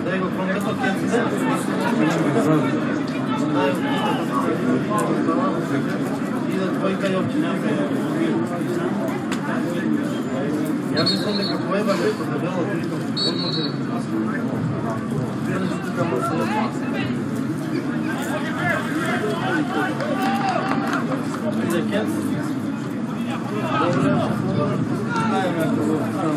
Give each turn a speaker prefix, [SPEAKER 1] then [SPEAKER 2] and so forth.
[SPEAKER 1] Дай го промето, и да двойка и опчина. Ja mislim da kako je neko da velo prilikom odmode prilično tamo se ide kec. Dobro, znajem jako